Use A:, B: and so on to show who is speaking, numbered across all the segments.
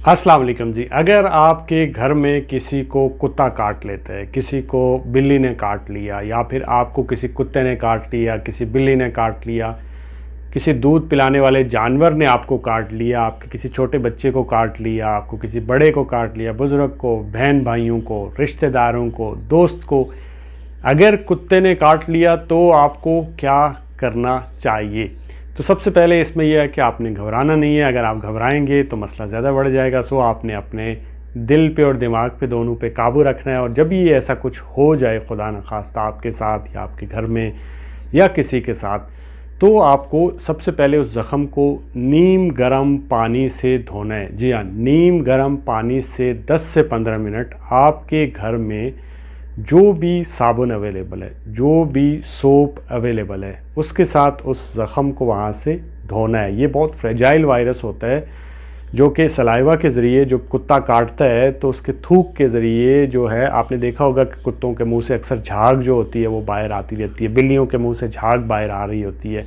A: अस्सलाम वालेकुम जी। अगर आपके घर में किसी को कुत्ता काट लेता है, किसी को बिल्ली ने काट लिया, या फिर आपको किसी कुत्ते ने काट लिया, किसी बिल्ली ने काट लिया, किसी दूध पिलाने वाले जानवर ने आपको काट लिया, आपके किसी छोटे बच्चे को काट लिया, आपको किसी बड़े को काट लिया, बुज़ुर्ग को, बहन भाइयों को, रिश्तेदारों को, दोस्त को, अगर कुत्ते ने काट लिया तो आपको क्या करना चाहिए? तो सबसे पहले इसमें यह है कि आपने घबराना नहीं है। अगर आप घबराएंगे तो मसला ज़्यादा बढ़ जाएगा। सो आपने अपने दिल पे और दिमाग पे, दोनों पे काबू रखना है। और जब ये ऐसा कुछ हो जाए, खुदा न खास्ता आपके साथ या आपके घर में या किसी के साथ, तो आपको सबसे पहले उस ज़ख़म को नीम गर्म पानी से धोना है। जी हाँ, नीम गर्म पानी से 10 से 15 मिनट आपके घर में जो भी साबुन अवेलेबल है, जो भी सोप अवेलेबल है, उसके साथ उस ज़ख़म को वहाँ से धोना है। ये बहुत फ्रेजाइल वायरस होता है जो कि सलाइवा के ज़रिए, जो कुत्ता काटता है तो उसके थूक के ज़रिए जो है, आपने देखा होगा कि कुत्तों के मुंह से अक्सर झाग जो होती है वो बाहर आती रहती है, बिल्लियों के मुंह से झाग बाहर आ रही होती है।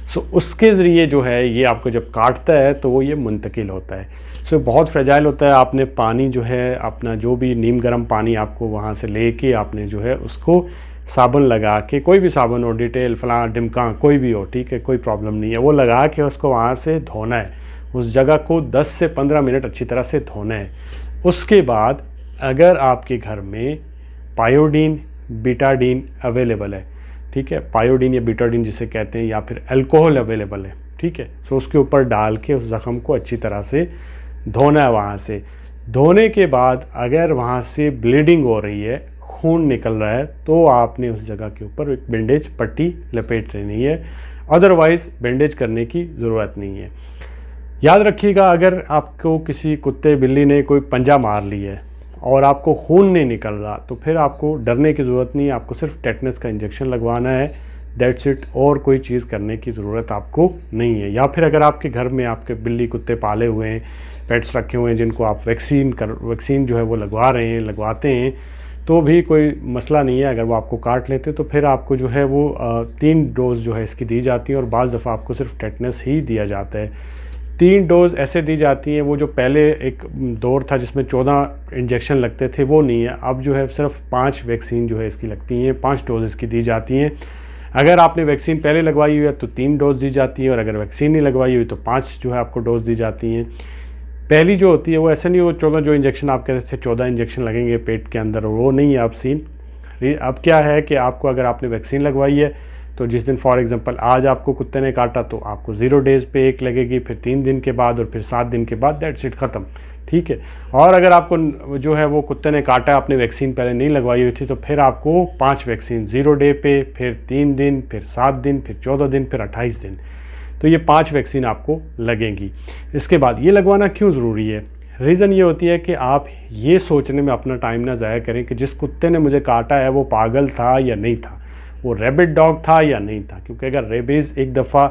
A: सो उसके ज़रिए जो है ये आपको जब काटता है तो वो ये मुंतकिल होता है। सो बहुत फ्रेजाइल होता है। आपने पानी जो है, अपना जो भी नीम गर्म पानी आपको वहाँ से लेके आपने जो है उसको साबुन लगा के, कोई भी साबुन हो, डिटेल, फलां, डिमका, कोई भी हो, ठीक है, कोई प्रॉब्लम नहीं है, वो लगा के उसको वहाँ से धोना है। उस जगह को 10 से 15 मिनट अच्छी तरह से धोना है। उसके बाद अगर आपके घर में पायोडीन, बीटाडीन अवेलेबल है, ठीक है, पायोडीन या बीटाडीन जिसे कहते हैं, या फिर अल्कोहल अवेलेबल है, ठीक है, सो उसके ऊपर डाल के उस ज़ख़म को अच्छी तरह से धोना है। वहाँ से धोने के बाद अगर वहाँ से ब्लीडिंग हो रही है, खून निकल रहा है, तो आपने उस जगह के ऊपर एक बैंडेज पट्टी लपेट लेनी है। अदरवाइज़ बैंडेज करने की ज़रूरत नहीं है। याद रखिएगा, अगर आपको किसी कुत्ते बिल्ली ने कोई पंजा मार ली है और आपको खून नहीं निकल रहा, तो फिर आपको डरने की ज़रूरत नहीं है। आपको सिर्फ टेटनस का इंजेक्शन लगवाना है, दैट्स इट। और कोई चीज़ करने की ज़रूरत आपको नहीं है। या फिर अगर आपके घर में आपके बिल्ली कुत्ते पाले हुए हैं, पेट्स रखे हुए हैं, जिनको आप वैक्सीन जो है वो लगवाते हैं, तो भी कोई मसला नहीं है। अगर वो आपको काट लेते तो फिर आपको जो है वो 3 डोज़ जो है इसकी दी जाती है, और बाज़ दफ़ा आपको सिर्फ टेटनस ही दिया जाता है। 3 डोज़ ऐसे दी जाती हैं। वो जो पहले एक दौर था जिसमें 14 इंजेक्शन लगते थे, वो नहीं है। अब जो है सिर्फ 5 वैक्सीन जो है इसकी लगती हैं, 5 डोज़ इसकी दी जाती हैं। अगर आपने वैक्सीन पहले लगवाई हुई है तो 3 डोज़ दी जाती है, और अगर वैक्सीन नहीं लगवाई हुई तो 5 जो है आपको डोज़ दी जाती हैं। पहली जो होती है वो ऐसा नहीं, वो 14 जो इंजेक्शन आप कहते थे 14 इंजेक्शन लगेंगे पेट के अंदर, वो नहीं है अब सीन। अब क्या है कि आपको, अगर आपने वैक्सीन लगवाई है तो जिस दिन फॉर एग्जांपल आज आपको कुत्ते ने काटा तो आपको 0 डेज़ पे एक लगेगी, फिर 3 दिन के बाद, और फिर 7 दिन के बाद, दैट्स इट, ख़त्म, ठीक है। और अगर आपको जो है वो कुत्ते ने काटा, आपने वैक्सीन पहले नहीं लगवाई हुई थी, तो फिर आपको 5 वैक्सीन 0 डे पे, फिर 3 दिन, फिर 7 दिन, फिर 14 दिन, फिर 28 दिन, तो ये 5 वैक्सीन आपको लगेंगी। इसके बाद ये लगवाना क्यों ज़रूरी है? रीज़न ये होती है कि आप ये सोचने में अपना टाइम ना ज़ाया करें कि जिस कुत्ते ने मुझे काटा है वो पागल था या नहीं था, वो रैबिट डॉग था या नहीं था। क्योंकि अगर रेबीज़ एक दफ़ा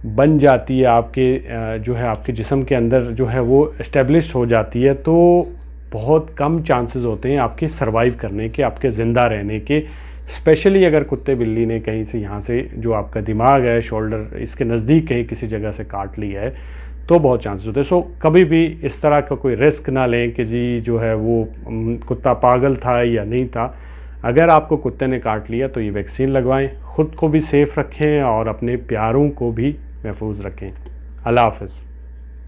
A: बन जाती है आपके जो है आपके जिस्म के अंदर जो है वो इस्टेब्लिश हो जाती है, तो बहुत कम चांसेस होते हैं आपके सर्वाइव करने के, आपके ज़िंदा रहने के। स्पेशली अगर कुत्ते बिल्ली ने कहीं से, यहाँ से जो आपका दिमाग है, शोल्डर, इसके नज़दीक कहीं किसी जगह से काट लिया है, तो बहुत चांसेस होते हैं। सो कभी भी इस तरह का कोई रिस्क ना लें कि जी जो है वो कुत्ता पागल था या नहीं था। अगर आपको कुत्ते ने काट लिया तो ये वैक्सीन लगवाएं, ख़ुद को भी सेफ़ रखें और अपने प्यारों को भी महफूज रखें। अल्लाह हाफ़िज़।